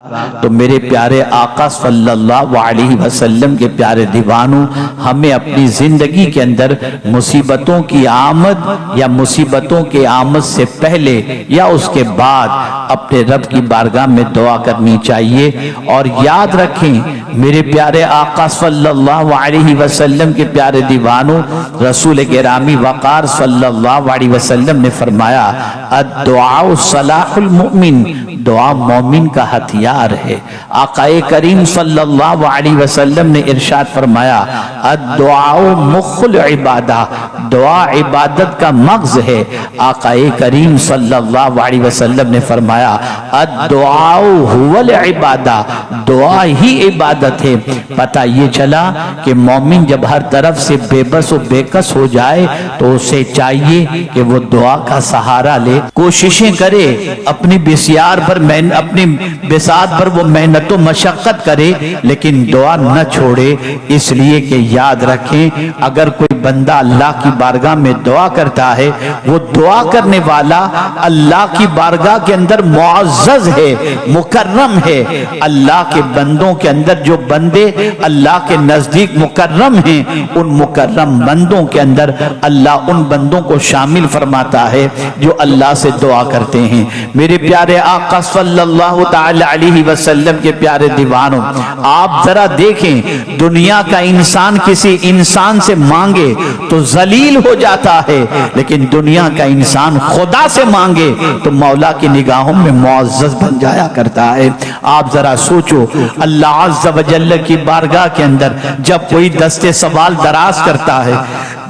تو میرے پیارے آقا صلی اللہ علیہ وسلم کے پیارے دیوانوں، ہمیں اپنی زندگی کے اندر مصیبتوں کی آمد یا مصیبتوں کے آمد سے پہلے یا اس کے بعد اپنے رب کی بارگاہ میں دعا کرنی چاہیے۔ اور یاد رکھیں میرے پیارے آقا صلی اللہ علیہ وسلم کے پیارے دیوانوں، رسول گرامی وقار صلی اللہ علیہ وسلم نے فرمایا الدعاء صلاح المؤمن، دعا مومن کا ہتھیار ہے۔ آقا کریم صلی اللہ علیہ وسلم نے ارشاد فرمایا الدعاء مخ العبادہ، دعا عبادت کا مغز ہے۔ آقا کریم صلی اللہ علیہ وسلم نے فرمایا الدعاء هو العبادہ، دعا ہی عبادت ہے۔ پتہ یہ چلا کہ مومن جب ہر طرف سے بے بس و بے کس ہو جائے تو اسے چاہیے کہ وہ دعا کا سہارا لے، کوششیں کرے، اپنی بسیار پر اپنی بساط پر وہ محنت و مشقت کرے، لیکن دعا نہ چھوڑے۔ اس لیے کہ یاد رکھیں اگر کوئی بندہ اللہ کی بارگاہ میں دعا کرتا ہے، وہ دعا کرنے والا اللہ کی بارگاہ کے اندر معزز ہے، مکرم ہے۔ اللہ کے بندوں کے اندر جو بندے اللہ کے نزدیک مکرم ہیں، ان مکرم بندوں کے اندر اللہ ان بندوں کو شامل فرماتا ہے جو اللہ سے دعا کرتے ہیں۔ میرے پیارے آقا صلی اللہ تعالی علیہ وسلم کے پیارے دیوانوں، آپ ذرا دیکھیں دنیا کا انسان کسی انسان سے مانگے تو ذلیل ہو جاتا ہے، لیکن دنیا کا انسان خدا سے مانگے تو مولا کی نگاہوں میں معزز بن جایا کرتا ہے۔ آپ ذرا سوچو اللہ عز و جل کی بارگاہ کے اندر جب کوئی دستے سوال دراز کرتا ہے،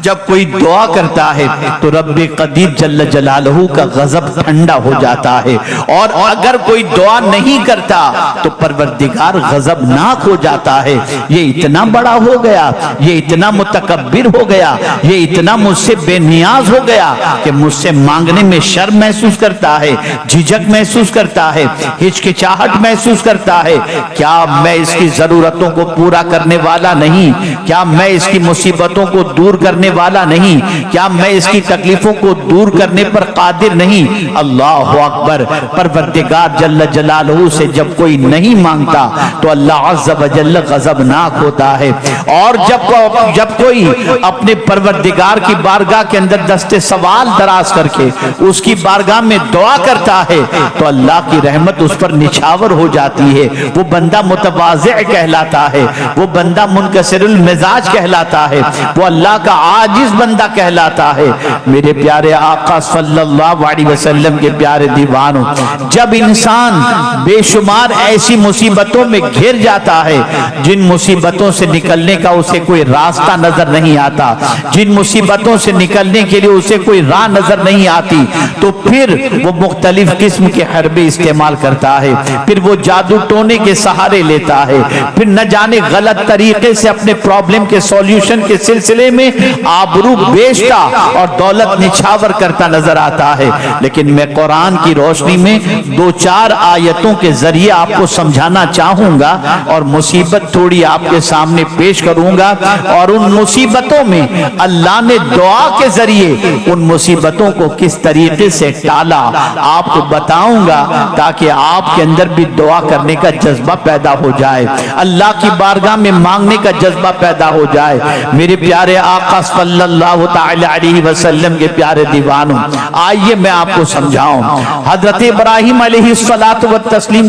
جب کوئی دعا کرتا ہے تو رب قدیر جل جلالہ کا غضب ٹھنڈا ہو جاتا ہے، اور اگر کوئی دعا نہیں کرتا تو پروردگار غضب ناک ہو جاتا ہے۔ یہ اتنا بڑا ہو گیا، یہ اتنا متکبر ہو گیا، یہ اتنا مجھ سے بے نیاز ہو گیا کہ مجھ سے مانگنے میں شرم محسوس کرتا ہے، جھجک محسوس کرتا ہے، ہچکچاہٹ محسوس کرتا ہے۔ کیا میں اس کی ضرورتوں کو پورا کرنے والا نہیں؟ کیا میں اس کی مصیبتوں کو دور کرنے والا نہیں؟ کیا میں اس کی تکلیفوں کو دور کرنے پر قادر نہیں؟ اللہ اکبر۔ پروردگار جل جلالہ سے جب کوئی نہیں مانگتا تو اللہ عز و جل غضبناک ہوتا ہے، اور جب کوئی اپنے پروردگار کی بارگاہ کے اندر دستے سوال دراز کر کے اس کی بارگاہ میں دعا کرتا ہے تو اللہ کی رحمت اس پر نچھاور ہو جاتی ہے۔ وہ بندہ متواضع کہلاتا ہے، وہ بندہ منکسر المزاج کہلاتا ہے، وہ اللہ کا عاجز بندہ کہلاتا ہے۔ میرے پیارے آقا صلی اللہ علیہ وسلم کے پیارے دیوانوں، جب انسان بے شمار ایسی مصیبتوں میں گھر جاتا ہے جن مصیبتوں سے نکلنے کا اسے کوئی راستہ نظر نہیں آتا، جن مصیبتوں سے نکلنے کے لیے اسے کوئی راہ نظر نہیں آتی، تو پھر وہ مختلف قسم کے حربے استعمال کرتا ہے، پھر وہ جادو ٹونے کے سہارے لیتا ہے، پھر نہ جانے غلط طریقے سے اپنے پرابلم کے سولوشن کے سلسلے میں آبرو بیچتا اور دولت نچھاور کرتا نظر آتا ہے۔ لیکن میں قرآن کی روشنی میں دو چار آیتوں کے ذریعے آپ کو سمجھانا چاہوں گا اور مصیبت تھوڑی آپ کے سامنے پیش کروں گا، اور ان مصیبتوں میں اللہ نے دعا کے ذریعے ان مصیبتوں کو کس طریقے سے ٹالا آپ کو بتاؤں گا، تاکہ آپ کے اندر بھی دعا کرنے کا جذبہ پیدا ہو جائے، اللہ کی بارگاہ میں مانگنے کا جذبہ پیدا ہو جائے۔ میرے پیارے آقا صلی اللہ تعالی علیہ وسلم کے پیارے دیوانوں، آئیے میں آپ کو سمجھاؤں۔ حضرت ابراہیم علیہ السلام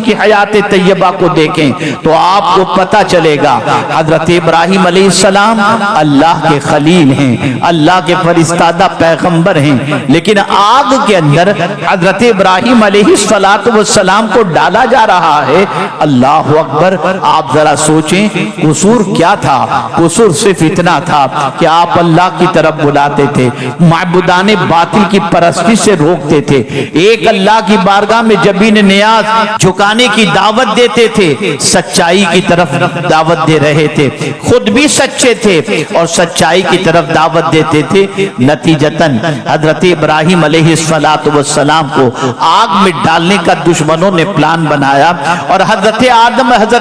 کی حیات طیبہ کو دیکھیں تو آپ کو پتہ چلے گا حضرت ابراہیم علیہ السلام اللہ کے خلیل ہیں، اللہ کے فرستادہ پیغمبر ہیں، لیکن آگ کے اندر حضرت ابراہیم علیہ السلام کو ڈالا جا رہا ہے۔ اللہ اکبر۔ آپ ذرا سوچیں قصور کیا تھا؟ قصور صرف اتنا تھا کہ آپ اللہ کی طرف بلاتے تھے، معبودان باطل کی پرستی سے روکتے تھے، ایک اللہ کی بارگاہ میں جبین نیاز جھکانے کی دعوت دیتے تھے، سچائی کی طرف دعوت دے رہے تھے، خود بھی سچے تھے اور سچائی کی طرف دعوت دیتے تھے۔ نتیجتاً حضرت ابراہیم علیہ السلام کو آگ میں ڈالنے کا دشمنوں نے پلان بنایا، اور حضرت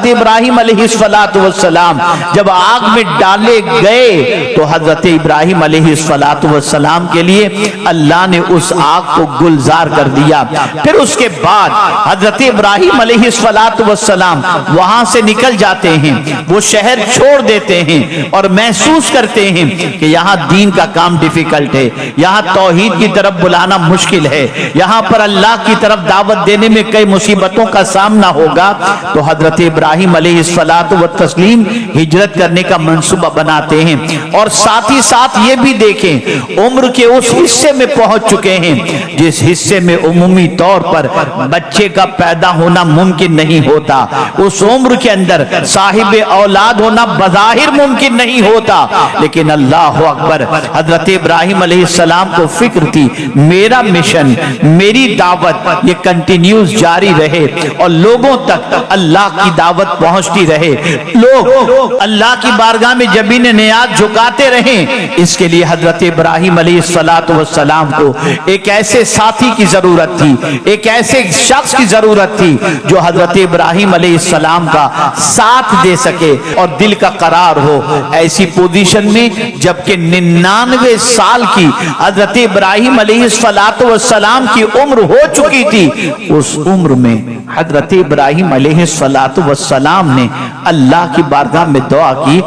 ابراہیم علیہ السلام جب آگ میں ڈالے گئے تو حضرت ابراہیم علیہ السلام کے لیے اللہ نے اس آگ کو گلزار کر دیا۔ پھر اس کے بعد حضرت ابراہیم علیہ السلام وہاں سے نکل جاتے ہیں، وہ شہر چھوڑ دیتے ہیں اور محسوس کرتے ہیں کہ یہاں دین کا کام ڈیفیکلٹ ہے، یہاں توحید کی طرف بلانا مشکل ہے، یہاں پر اللہ کی طرف دعوت دینے میں کئی مصیبتوں کا سامنا ہوگا۔ تو حضرت ابراہیم علیہ السلام ہجرت کرنے کا منصوبہ بناتے ہیں، اور ساتھ ہی ساتھ یہ بھی دیکھیں عمر کے اس حصے میں پہنچ چکے ہیں جس حصے میں عمومی طور پر بچے کا پیدا ہونا ممکن نہیں ہوتا، اس عمر کے اندر صاحب اولاد ہونا بظاہر ممکن نہیں ہوتا، لیکن اللہ اکبر حضرت ابراہیم علیہ السلام کو فکر تھی میرا مشن، میری دعوت یہ کنٹینیوز جاری رہے اور لوگوں تک اللہ کی دعوت پہنچتی رہے، لوگ اللہ کی بارگاہ میں جبین نیاز جھکاتے رہیں۔ اس کے لیے حضرت ابراہیم علیہ السلام کو ایک ایسے ساتھی کی ضرورت تھی، ایک ایسے شخص کی ضرورت تھی جو حضرت ابراہیم علیہ السلام کا ساتھ دے سکے اور دل کا قرار ہو۔ ایسی پوزیشن میں جبکہ 99 سال کی حضرت ابراہیم علیہ السلام کی عمر ہو چکی تھی، اس عمر میں حضرت ابراہیم علیہ السلام نے اللہ کی بارگاہ میں دعا کی،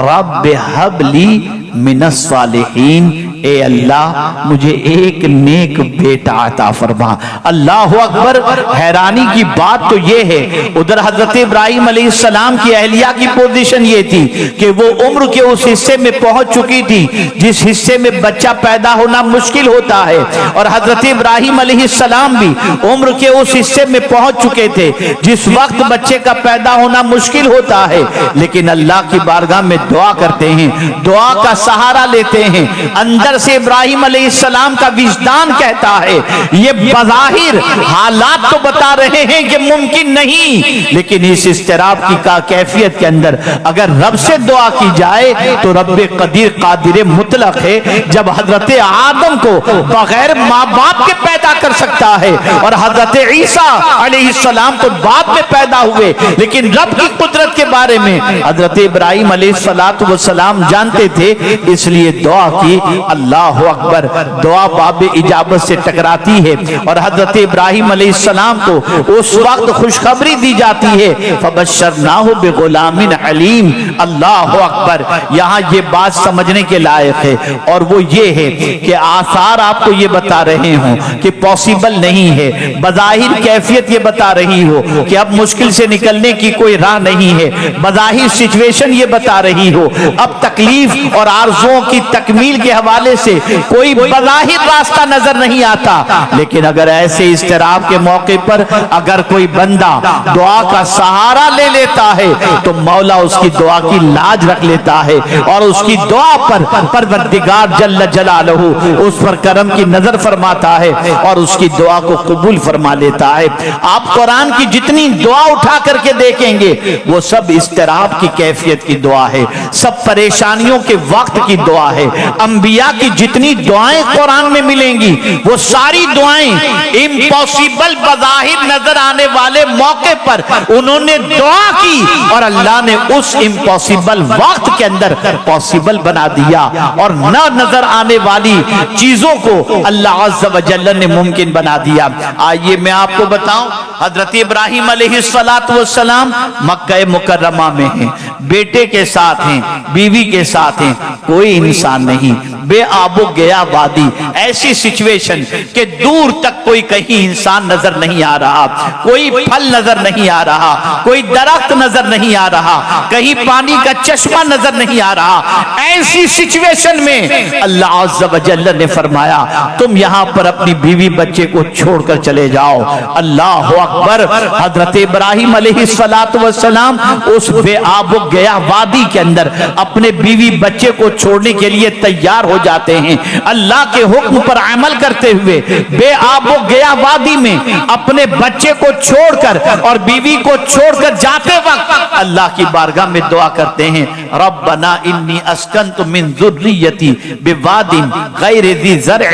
رب حب لی من الصالحین، اے اللہ مجھے ایک نیک بیٹا عطا فرما۔ اللہ اکبر، حیرانی کی بات تو یہ ہے ادھر حضرت ابراہیم علیہ السلام کی اہلیہ کی پوزیشن یہ تھی کہ وہ عمر کے اس حصے میں پہنچ چکی تھی جس حصے میں بچہ پیدا ہونا مشکل ہوتا ہے، اور حضرت ابراہیم علیہ السلام بھی عمر کے اس حصے میں پہنچ چکے تھے جس وقت بچے کا پیدا ہونا مشکل ہوتا ہے، لیکن اللہ کی بارگاہ میں دعا کرتے ہیں، دعا کا سہارا لیتے ہیں۔ اندر سے ابراہیم علیہ السلام کا وجدان کہتا ہے یہ بظاہر حالات تو بتا رہے ہیں کہ ممکن نہیں، لیکن اس اضطراب کی کیفیت کے اندر اگر رب سے دعا کی جائے تو رب قدیر قادر مطلق ہے، جب حضرت آدم کو بغیر ماں باپ کے پیدا کر سکتا ہے اور حضرت عیسیٰ علیہ السلام تو بعد میں پیدا ہوئے، لیکن رب کی قدرت کے بارے میں حضرت ابراہیم علیہ السلام جانتے تھے، اس لیے دعا کی۔ اللہ اکبر، دعا باب اجابت سے ٹکراتی ہے اور حضرت ابراہیم علیہ السلام کو اس وقت خوشخبری دی جاتی ہے، فبشرناہ بغلام حلیم۔ اللہ اکبر، یہاں یہ بات سمجھنے کے لائق ہے، اور وہ یہ ہے کہ آثار آپ کو یہ بتا رہے ہوں کہ پاسبل نہیں ہے، بظاہر کیفیت یہ بتا رہی ہو کہ اب مشکل سے نکلنے کی کوئی راہ نہیں ہے، بظاہر سچویشن یہ بتا رہی ہو اب تکلیف اور آرزوؤں کی تکمیل کے حوالے سے کوئی بظاہر راستہ نظر نہیں آتا، لیکن اگر ایسے اضطراب کے موقع پر اگر کوئی بندہ دعا کا سہارا لے لیتا ہے تو مولا اس کی دعا کی لاج رکھ لیتا ہے اور اس کی دعا پر پروردگار جل جلالہ اس پر کرم کی نظر فرماتا ہے اور اس کی دعا کو قبول فرما لیتا ہے۔ آپ قرآن کی جتنی دعا اٹھا کر کے دیکھیں گے وہ سب اضطراب کی کیفیت کی دعا ہے، سب پریشانیوں کے وقت کی دعا ہے۔ انبیاء کی جتنی دعائیں قرآن میں ملیں گی وہ ساری دعائیں امپاسبل بظاہر نظر آنے والے موقع پر انہوں نے دعا کی اور اللہ نے اس امپاسبل وقت کے اندر پاسبل بنا دیا، اور نہ نظر آنے والی چیزوں کو اللہ عز و جل نے ممکن بنا دیا۔ آئیے میں آپ کو بتاؤں، حضرت ابراہیم علیہ السلام مکہ مکرمہ میں ہیں، بیٹے کے ساتھ ہیں، بیوی کے ساتھ ہیں، کوئی انسان نہیں، بے آب و گیا وادی، ایسی سچویشن کہ دور تک کوئی کہیں انسان نظر نہیں آ رہا، کوئی پھل نظر نہیں آ رہا، کوئی درخت نظر نہیں آ رہا، کہیں پانی کا چشمہ نظر نہیں آ رہا۔ ایسی سچویشن میں اللہ عز و جل نے فرمایا تم یہاں پر اپنی بیوی بچے کو چھوڑ کر چلے جاؤ۔ اللہ اکبر، حضرت ابراہیم علیہ السلام اس بے آب و گیا وادی کے اندر اپنے بیوی بچے کو چھوڑنے کے لیے تیار ہو جاتے ہیں، اللہ کے حکم پر عمل کرتے ہوئے بے آب و گیا وادی میں اپنے بچے کو چھوڑ کر اور بیوی کو چھوڑ کر جاتے وقت اللہ کی بارگاہ میں دعا کرتے ہیں، ربنا انی اسکنت من ذریتی بواد غیر ذی زرع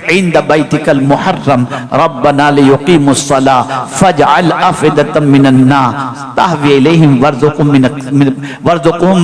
عند بیتک المحرم ربنا لیقیموا الصلاة فاجعل افئدة من الناس تهوی الیہم وارزقهم